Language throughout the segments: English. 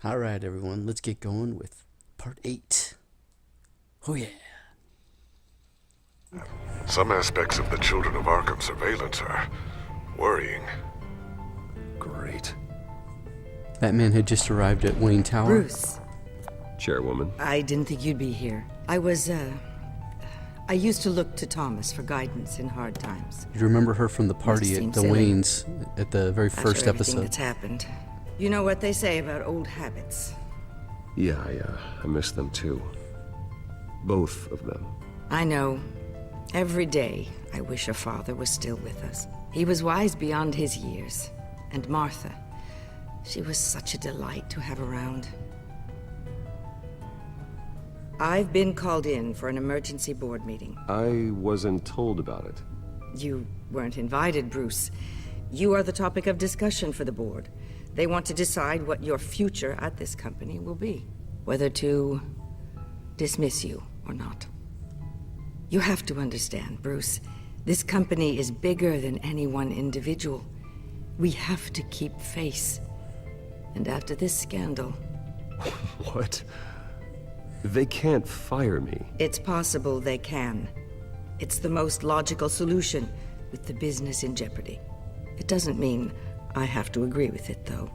All right, everyone, let's get going with part 8. Oh, yeah. Some aspects of the Children of Arkham surveillance are worrying. Great. Batman had just arrived at Wayne Tower. Bruce, Chairwoman. I didn't think you'd be here. I used to look to Thomas for guidance in hard times. You remember her from the party at the Waynes at the very first After everything episode. that's happened. You know what they say about old habits. Yeah, I miss them too. Both of them. I know. Every day, I wish a father was still with us. He was wise beyond his years. And Martha, she was such a delight to have around. I've been called in for an emergency board meeting. I wasn't told about it. You weren't invited, Bruce. You are the topic of discussion for the board. They want to decide what your future at this company will be. Whether to dismiss you or not. You have to understand, Bruce. This company is bigger than any one individual. We have to keep face. And after this scandal... What? They can't fire me. It's possible they can. It's the most logical solution with the business in jeopardy. It doesn't mean I have to agree with it, though.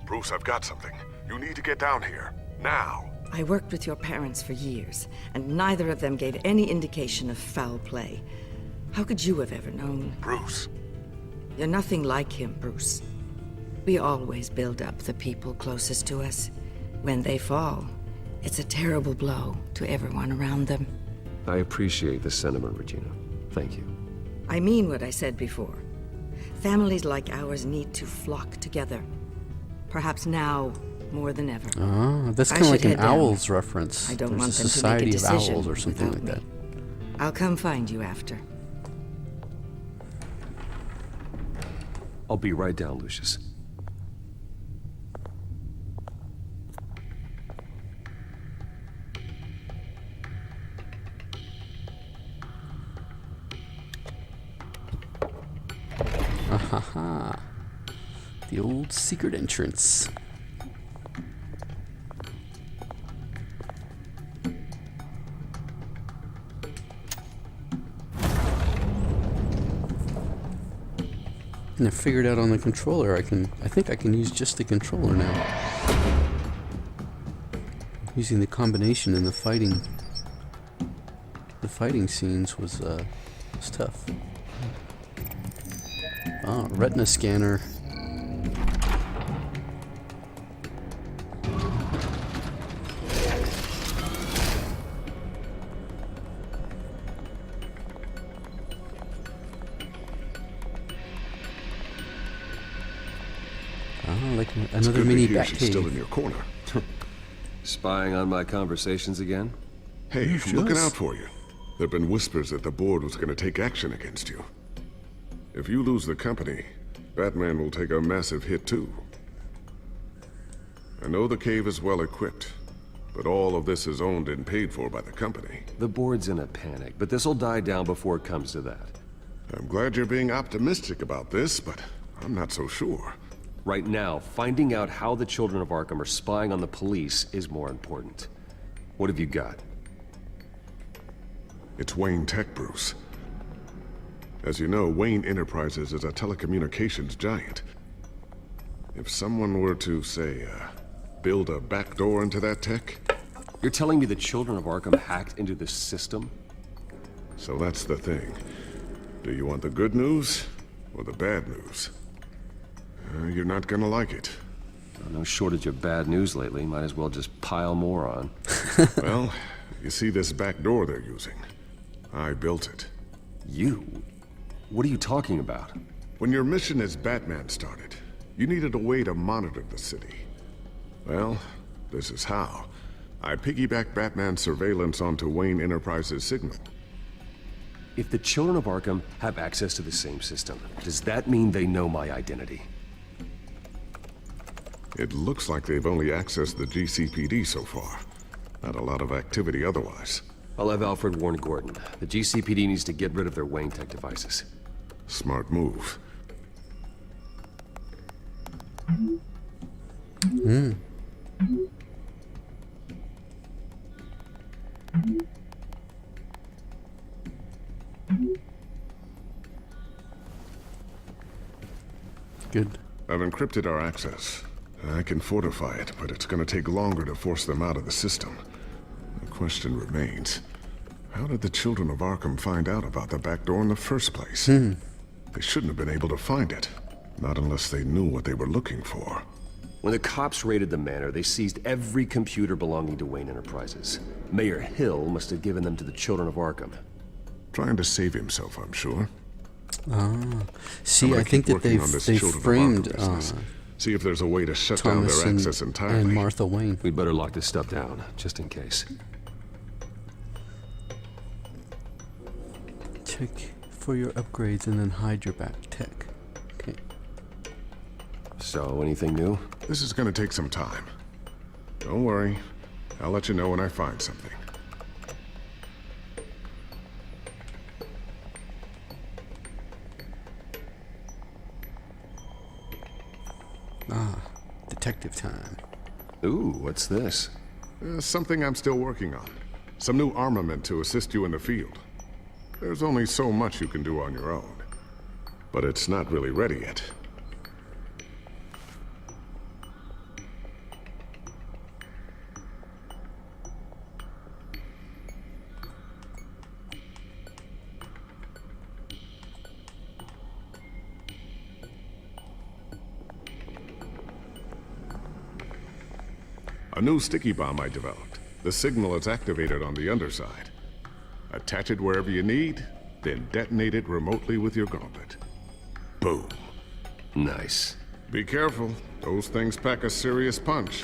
Bruce, I've got something. You need to get down here. Now. I worked with your parents for years, and neither of them gave any indication of foul play. How could you have ever known? Bruce. You're nothing like him, Bruce. We always build up the people closest to us. When they fall, it's a terrible blow to everyone around them. I appreciate the sentiment, Regina. Thank you. I mean what I said before. Families like ours need to flock together. Perhaps now more than ever. Ah, that's I kind of like should an head down. Owls reference. I don't There's want a them to make a Society of decision Owls or something like without that. me. I'll come find you after. I'll be right down, Lucius. Ahaha. The old secret entrance. And I figured out on the controller I think I can use just the controller now. Using the combination in the fighting scenes was tough. Oh, retina scanner. Oh, like another mini bat She's cave. still in your corner. Spying on my conversations again? Hey, You I'm looking just- out for you. There've been whispers that the board was going to take action against you. If you lose the company, Batman will take a massive hit too. I know the cave is well equipped, but all of this is owned and paid for by the company. The board's in a panic, but this'll die down before it comes to that. I'm glad you're being optimistic about this, but I'm not so sure. Right now, finding out how the Children of Arkham are spying on the police is more important. What have you got? It's Wayne Tech, Bruce. As you know, Wayne Enterprises is a telecommunications giant. If someone were to, say, build a backdoor into that tech, You're telling me the Children of Arkham hacked into this system? so that's the thing. Do you want the good news or the bad news? You're not gonna like it. No shortage of bad news lately. Might as well just pile more on. Well, you see this back door they're using? I built it. You? What are you talking about? When your mission as Batman started, you needed a way to monitor the city. Well, this is how. I piggybacked Batman's surveillance onto Wayne Enterprises' signal. If the Children of Arkham have access to the same system, does that mean they know my identity? It looks like they've only accessed the GCPD so far. Not a lot of activity otherwise. I'll have Alfred warn Gordon. The GCPD needs to get rid of their Wayne Tech devices. Smart move. Good. I've encrypted our access. I can fortify it, but it's gonna take longer to force them out of the system. The question remains, how did the children of Arkham find out about the back door in the first place? They shouldn't have been able to find it. Not unless they knew what they were looking for. When the cops raided the manor, they seized every computer belonging to Wayne Enterprises. Mayor Hill must have given them to the children of Arkham. Trying to save himself, I'm sure. See, I'm I gonna think keep that working on this they Children of framed Arkham business. See if there's a way to shut Thomas down their access entirely. and Martha Wayne. We'd better lock this stuff down, just in case. Check for your upgrades and then hide your back tech. Okay. So, anything new? This is gonna take some time. Don't worry. I'll let you know when I find something. Detective time. Ooh, what's this? Something I'm still working on. Some new armament to assist you in the field. There's only so much you can do on your own. But it's not really ready yet. A new sticky bomb I developed. The signal is activated on the underside. Attach it wherever you need, then detonate it remotely with your gauntlet. Boom. Nice. Be careful. Those things pack a serious punch.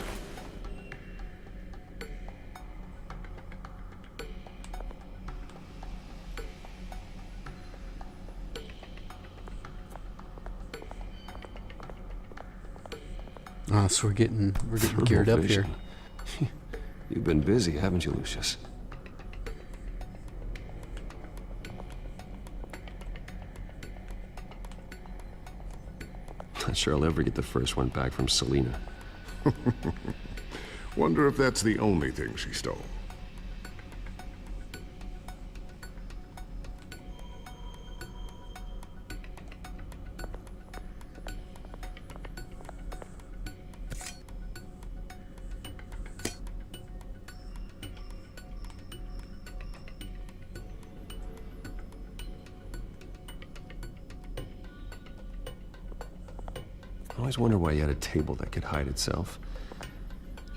So we're getting geared up here. You've been busy, haven't you, Lucius? Not sure I'll ever get the first one back from Selina. Wonder if that's the only thing she stole. I always wonder why you had a table that could hide itself.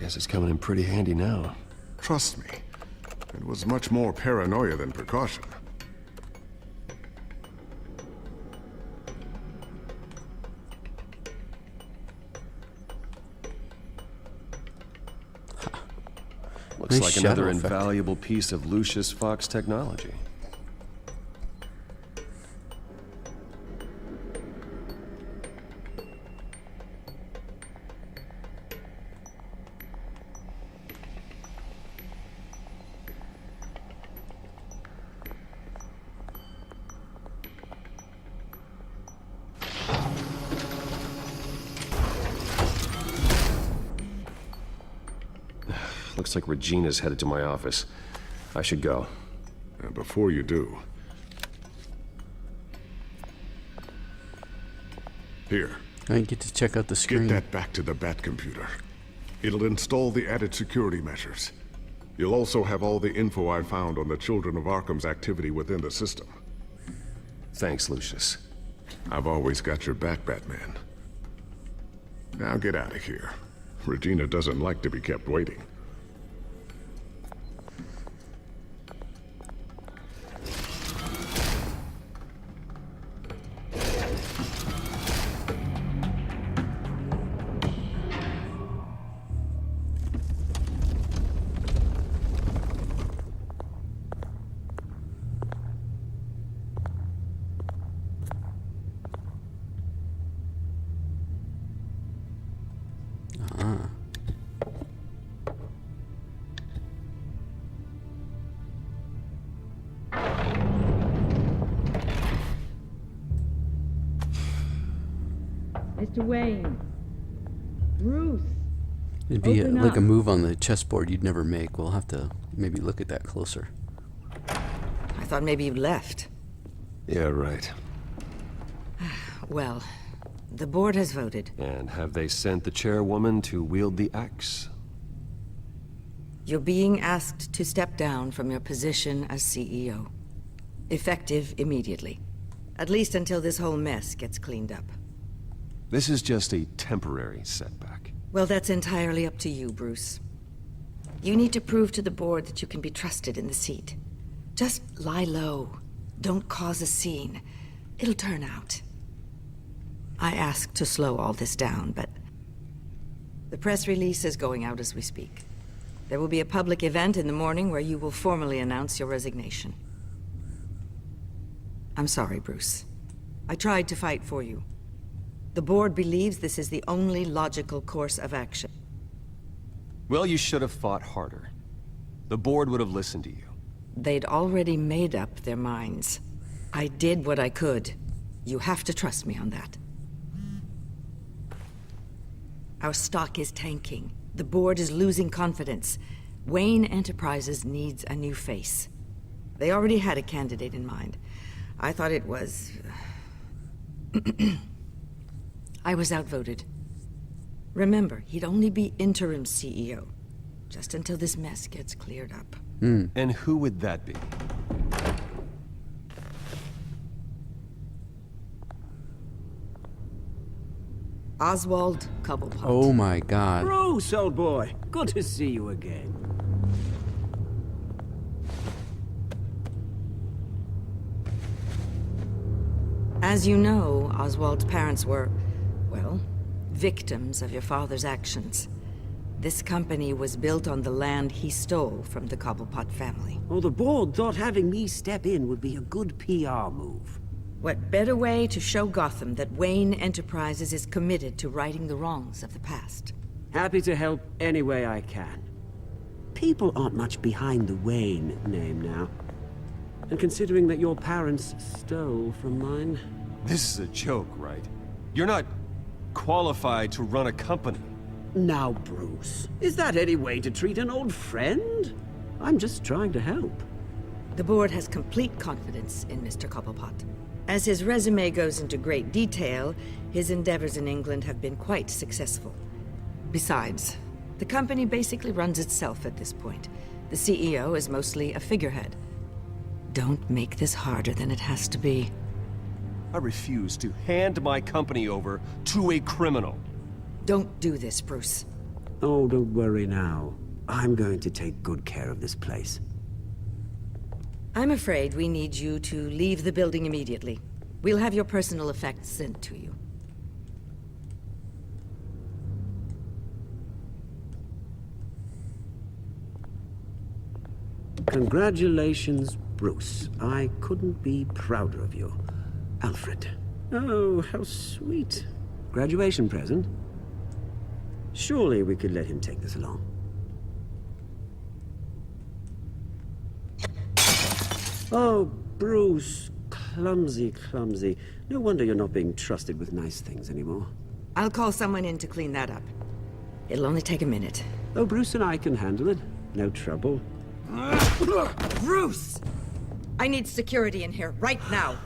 Guess it's coming in pretty handy now. Trust me, it was much more paranoia than precaution. Looks Nice like another shadow effect. invaluable piece of Lucius Fox technology. Looks like Regina's headed to my office. I should go. And before you do... Here, I get to check out the get screen. that back to the Bat computer. It'll install the added security measures. You'll also have all the info I found on the Children of Arkham's activity within the system. Thanks, Lucius. I've always got your back, Batman. Now get out of here. Regina doesn't like to be kept waiting. Mr. Wayne. Bruce. It'd be Open like up. a move on the chessboard you'd never make. We'll have to maybe look at that closer. I thought maybe you left. Yeah, right. Well, The board has voted. And have they sent the chairwoman to wield the axe? You're being asked to step down from your position as CEO. Effective immediately. At least until this whole mess gets cleaned up. This is just a temporary setback. Well, that's entirely up to you, Bruce. You need to prove to the board that you can be trusted in the seat. Just lie low. Don't cause a scene. It'll turn out. I asked to slow all this down, but the press release is going out as we speak. There will be a public event in the morning where you will formally announce your resignation. I'm sorry, Bruce. I tried to fight for you. The board believes this is the only logical course of action. Well, you should have fought harder. The board would have listened to you. They'd already made up their minds. I did what I could. You have to trust me on that. Our stock is tanking. The board is losing confidence. Wayne Enterprises needs a new face. They already had a candidate in mind. I thought it was... I was outvoted. Remember, he'd only be interim CEO. Just until this mess gets cleared up. And who would that be? Oswald Cobblepot. Oh my god. Bruce, old boy. Good to see you again. As you know, Oswald's parents were, well, victims of your father's actions. This company was built on the land he stole from the Cobblepot family. Well, the board thought having me step in would be a good PR move. What better way to show Gotham that Wayne Enterprises is committed to righting the wrongs of the past? Happy to help any way I can. People aren't much behind the Wayne name now. And considering that your parents stole from mine... This is a joke, right? You're not qualified to run a company. Now, Bruce, is that any way to treat an old friend? I'm just trying to help. The board has complete confidence in Mr. Cobblepot. As his resume goes into great detail, his endeavors in England have been quite successful. Besides, the company basically runs itself at this point. The CEO is mostly a figurehead. Don't make this harder than it has to be. I refuse to hand my company over to a criminal. Don't do this, Bruce. Oh, don't worry now. I'm going to take good care of this place. I'm afraid we need you to leave the building immediately. We'll have your personal effects sent to you. Congratulations, Bruce. I couldn't be prouder of you. Alfred. Oh, how sweet. Graduation present? Surely we could let him take this along. Oh, Bruce. Clumsy, clumsy. No wonder you're not being trusted with nice things anymore. I'll call someone in to clean that up. It'll only take a minute. Oh, Bruce and I can handle it. No trouble. Bruce! I need security in here, right now.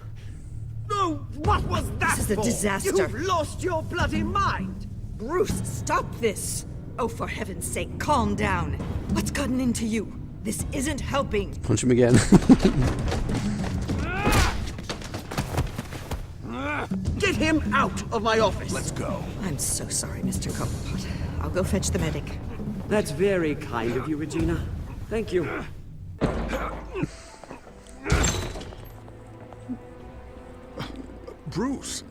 No, what was that This is a for? disaster. You've lost your bloody mind! Bruce, stop this! Oh, for heaven's sake, calm down. What's gotten into you? This isn't helping. Punch him again. Get him out of my office! Let's go. I'm so sorry, Mr. Cobblepot. I'll go fetch the medic. That's very kind of you, Regina. Thank you. Bruce,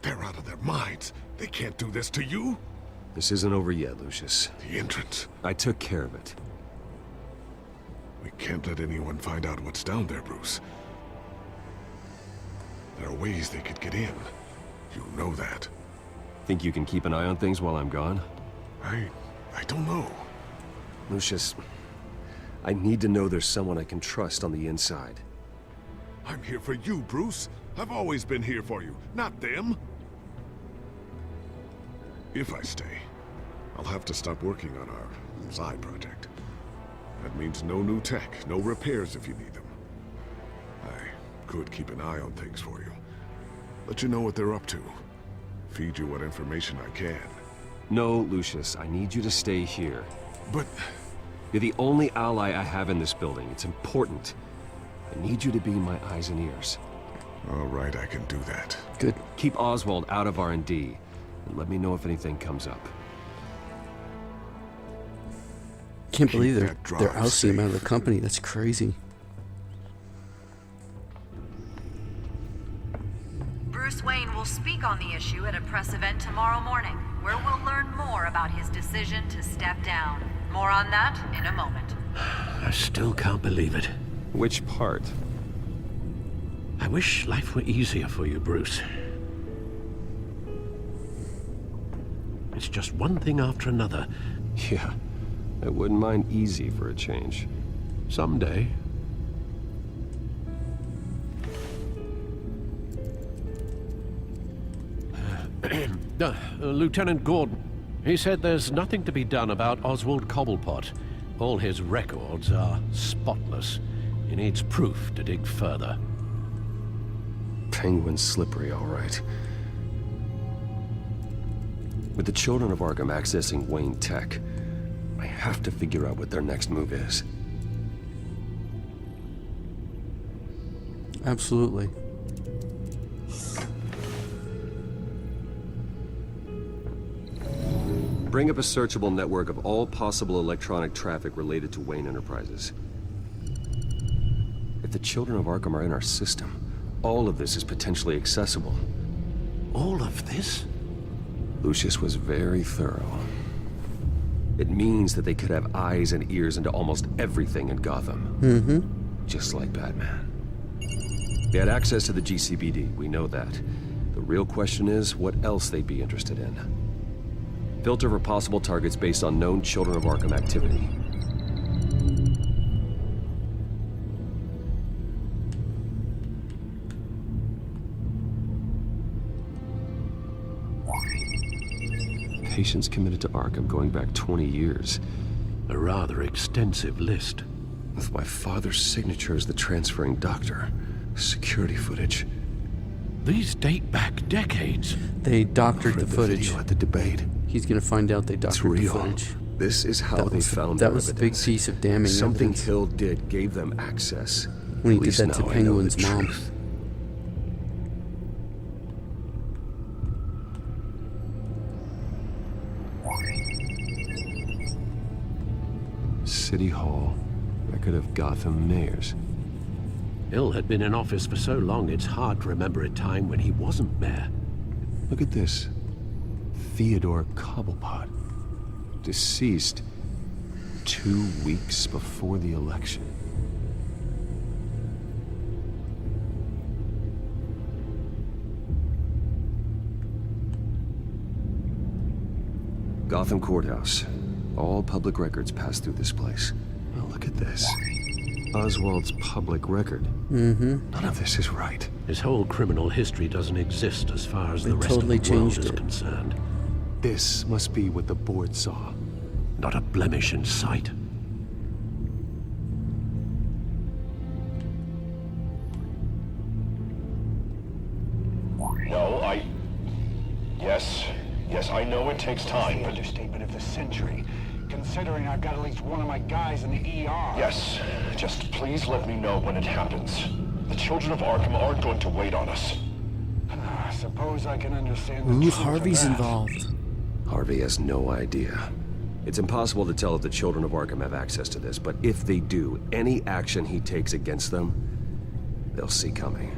they're out of their minds. They can't do this to you. This isn't over yet, Lucius. The entrance. I took care of it. We can't let anyone find out what's down there, Bruce. There are ways they could get in. You know that. Think you can keep an eye on things while I'm gone? I don't know. Lucius, I need to know there's someone I can trust on the inside. I'm here for you, Bruce. I've always been here for you, not them. If I stay, I'll have to stop working on our side project. That means no new tech, no repairs if you need them. I could keep an eye on things for you. Let you know what they're up to. feed you what information I can. No, Lucius, I need you to stay here. But You're the only ally I have in this building. It's important. I need you to be my eyes and ears. all right, I can do that. Good. Keep Oswald out of R&D, and let me know if anything comes up. Can't Keep believe they're that drive ousting him out of the safe. company. That's crazy. Bruce Wayne will speak on the issue at a press event tomorrow morning, where we'll learn more about his decision to step down. More on that in a moment. I still can't believe it. Which part? I wish life were easier for you, Bruce. It's just one thing after another. Yeah, I wouldn't mind easy for a change. Someday. Lieutenant Gordon. He said there's nothing to be done about Oswald Cobblepot. All his records are spotless. He needs proof to dig further. Penguin's slippery, all right. With the children of Arkham accessing Wayne Tech, I have to figure out what their next move is. Absolutely. Bring up a searchable network of all possible electronic traffic related to Wayne Enterprises. If the children of Arkham are in our system, all of this is potentially accessible. All of this? Lucius was very thorough. It means that they could have eyes and ears into almost everything in Gotham. Mm-hmm. Just like Batman. They had access to the GCPD, we know that. The real question is what else they'd be interested in. Filter for possible targets based on known Children of Arkham activity. Patients committed to Arkham going back 20 years. A rather extensive list. With my father's signature as the transferring doctor. Security footage. These date back decades. They doctored the Read footage. video at the debate. He's gonna find out they It's doctored the real. footage. This is how That they was the- found that our was the big evidence. piece of damning Something evidence. Hill did gave them access. When he At did least that to now I know Penguin's the mom. truth. City Hall. Record of Gotham mayors. Hill had been in office for so long, it's hard to remember a time when he wasn't mayor. Look at this. Theodore Cobblepot. Deceased 2 weeks before the election. Gotham Courthouse. All public records pass through this place. Well, look at this. Oswald's public record. Mm-hmm. None of this is right. His whole criminal history doesn't exist as far as They the rest totally of the world changed is it. concerned. This must be what the board saw. Not a blemish in sight. No, Yes, I know it takes time, The but... understatement of the century, considering I've got at least one of my guys in the ER. Yes, just please let me know when it happens. The children of Arkham aren't going to wait on us. I suppose I can understand the Ooh, truth of Harvey's that. involved. Harvey has no idea. It's impossible to tell if the children of Arkham have access to this, but if they do, any action he takes against them, they'll see coming.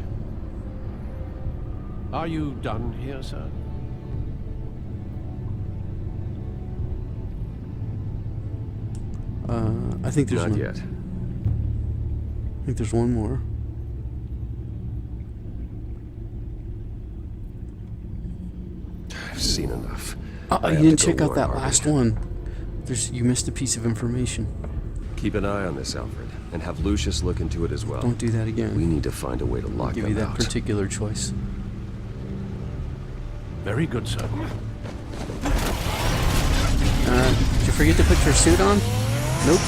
Are you done here, sir? I think there's Not one. yet. I think there's one more. I've seen enough. You I have didn't to go check out warn that Harvey. last one. You missed a piece of information. Keep an eye on this, Alfred, and have Lucius look into it as well. Don't do that again. We need to find a way to I'll lock give them you that out. particular choice. Very good, sir. Did you forget to put your suit on? Nope.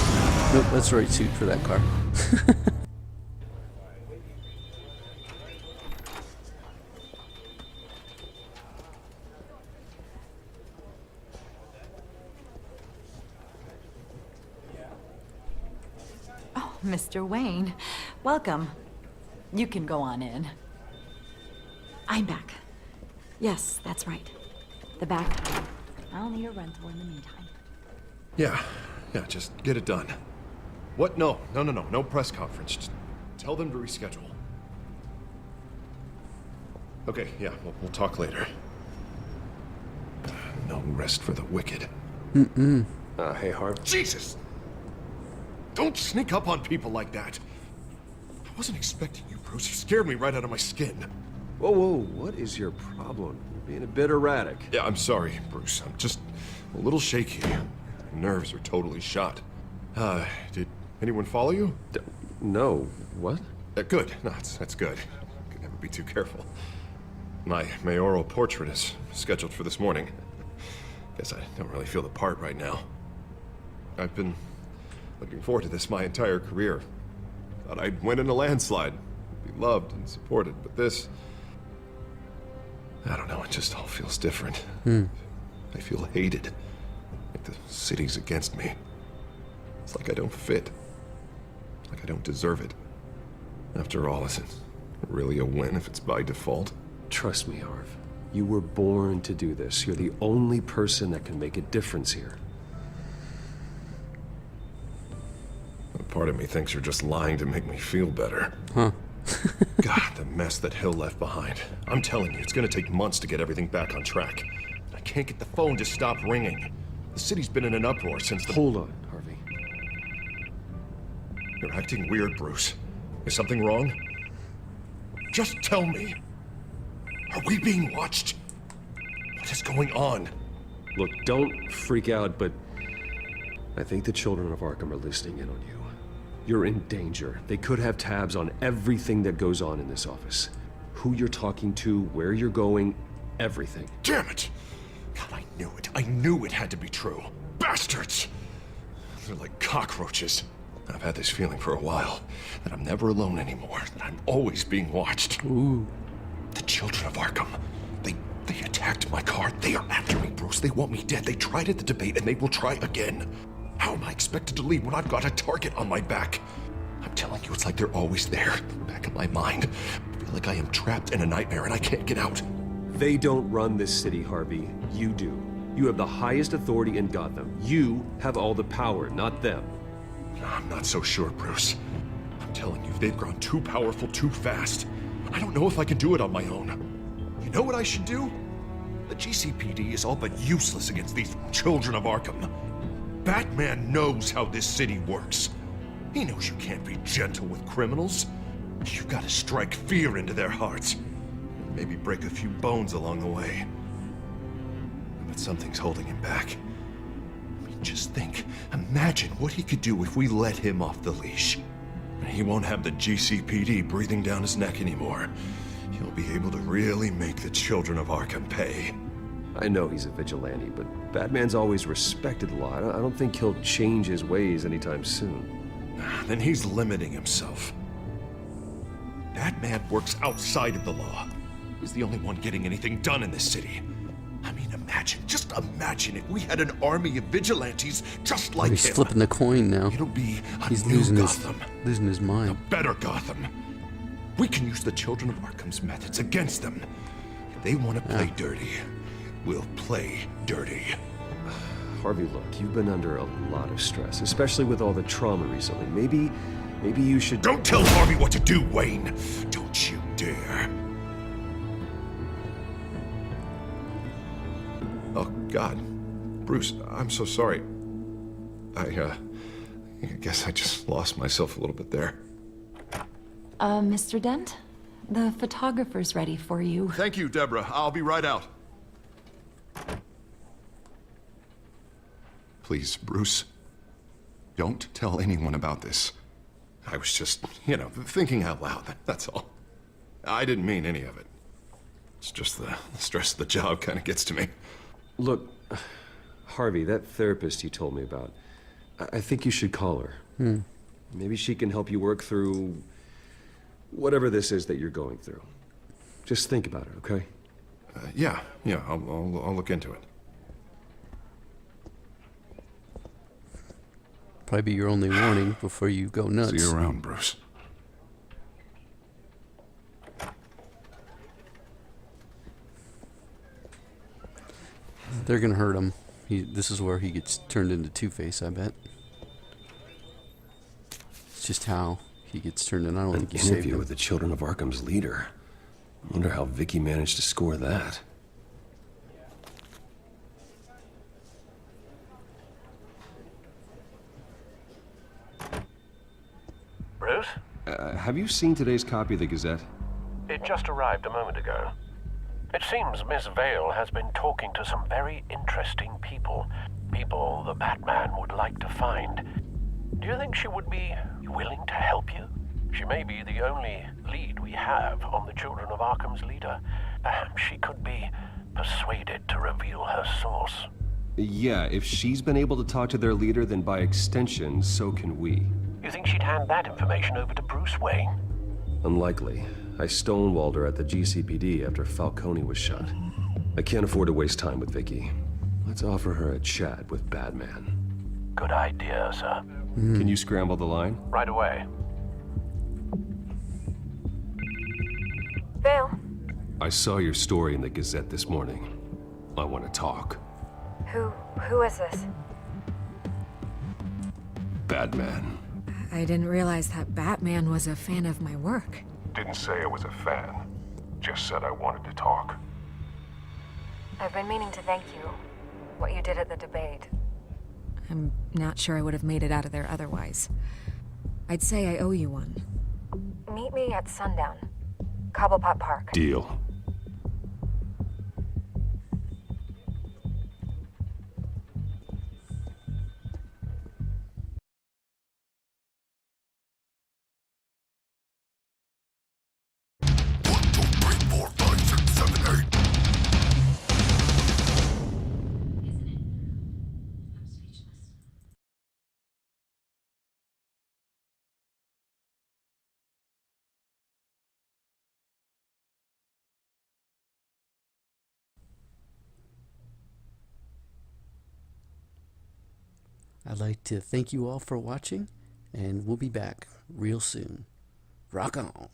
Nope, that's the right suit for that car. Mr. Wayne. Welcome. You can go on in. I'm back. Yes, that's right. The back. I'll need a rental in the meantime. Yeah, just get it done. What? No press conference. Just tell them to reschedule. Okay, yeah, we'll talk later. No rest for the wicked. Hey, Harv. Jesus! Don't sneak up on people like that. I wasn't expecting you, Bruce. You scared me right out of my skin. Whoa, what is your problem? You're being a bit erratic. Yeah, I'm sorry, Bruce. I'm just a little shaky. My nerves are totally shot. Did anyone follow you? No. What? Good. No, that's good. Could never be too careful. My mayoral portrait is scheduled for this morning. Guess I don't really feel the part right now. I've been looking forward to this my entire career. Thought I'd win in a landslide, be loved and supported, but this... I don't know, it just all feels different. I feel hated. Like the city's against me. It's like I don't fit. Like I don't deserve it. After all, is it really a win if it's by default? Trust me, Harv. You were born to do this. You're the only person that can make a difference here. Part of me thinks you're just lying to make me feel better. Huh. God, the mess that Hill left behind. I'm telling you, it's gonna take months to get everything back on track. I can't get the phone to stop ringing. The city's been in an uproar since the... Hold on, Harvey. You're acting weird, Bruce. Is something wrong? Just tell me. Are we being watched? What is going on? Look, don't freak out, but I think the children of Arkham are listening in on you. You're in danger. They could have tabs on everything that goes on in this office. Who you're talking to, where you're going, everything. Damn it! God, I knew it. I knew it had to be true. Bastards! They're like cockroaches. I've had this feeling for a while, that I'm never alone anymore, that I'm always being watched. Ooh. The children of Arkham. They attacked my car. They are after me, Bruce. They want me dead. They tried at the debate, and they will try again. How am I expected to leave when I've got a target on my back? I'm telling you, it's like they're always there, in the back of my mind. I feel like I am trapped in a nightmare and I can't get out. They don't run this city, Harvey. You do. You have the highest authority in Gotham. You have all the power, not them. I'm not so sure, Bruce. I'm telling you, they've grown too powerful too fast. I don't know if I can do it on my own. You know what I should do? The GCPD is all but useless against these children of Arkham. Batman knows how this city works. He knows you can't be gentle with criminals. You've got to strike fear into their hearts. And maybe break a few bones along the way. But something's holding him back. I mean, just think. Imagine what he could do if we let him off the leash. He won't have the GCPD breathing down his neck anymore. He'll be able to really make the children of Arkham pay. I know he's a vigilante, but Batman's always respected law. I don't think he'll change his ways anytime soon. Then he's limiting himself. Batman works outside of the law. He's the only one getting anything done in this city. I mean, just imagine if we had an army of vigilantes just like He's him. flipping the coin now. It'll be a He's new losing Gotham. losing his A mind. better Gotham. We can use the children of Arkham's methods against them. If they want to play dirty, we'll play dirty. Harvey, look, you've been under a lot of stress, especially with all the trauma recently. Maybe you should... Don't tell Harvey what to do, Wayne. Don't you dare. Oh, God. Bruce, I'm so sorry. I guess I just lost myself a little bit there. Mr. Dent? The photographer's ready for you. Thank you, Deborah. I'll be right out. Please, Bruce, don't tell anyone about this. I was just, thinking out loud, that's all. I didn't mean any of it. It's just the stress of the job kind of gets to me. Look, Harvey, that therapist you told me about, I think you should call her. Maybe she can help you work through whatever this is that you're going through. Just think about it, okay? Yeah, I'll look into it. Probably be your only warning before you go nuts. See you around, Bruce. They're gonna hurt him. This is where he gets turned into Two-Face, I bet. It's just how he gets turned in. I don't think he saved Interview him. with the Children of Arkham's leader. I wonder how Vicky managed to score that. Bruce? Have you seen today's copy of the Gazette? It just arrived a moment ago. It seems Miss Vale has been talking to some very interesting people. People the Batman would like to find. Do you think she would be willing to help you? She may be the only lead we have on the Children of Arkham's leader. Perhaps she could be persuaded to reveal her source. Yeah, if she's been able to talk to their leader, then by extension, so can we. You think she'd hand that information over to Bruce Wayne? Unlikely. I stonewalled her at the GCPD after Falcone was shot. I can't afford to waste time with Vicky. Let's offer her a chat with Batman. Good idea, sir. Can you scramble the line? Right away. Vale, I saw your story in the Gazette this morning. I want to talk. who is this? Batman. I didn't realize that Batman was a fan of my work. Didn't say I was a fan. Just said I wanted to talk. I've been meaning to thank you. What you did at the debate. I'm not sure I would have made it out of there otherwise. I'd say I owe you one. Meet me at sundown. Cobblepot Park. Deal. I'd like to thank you all for watching, and we'll be back real soon. Rock on.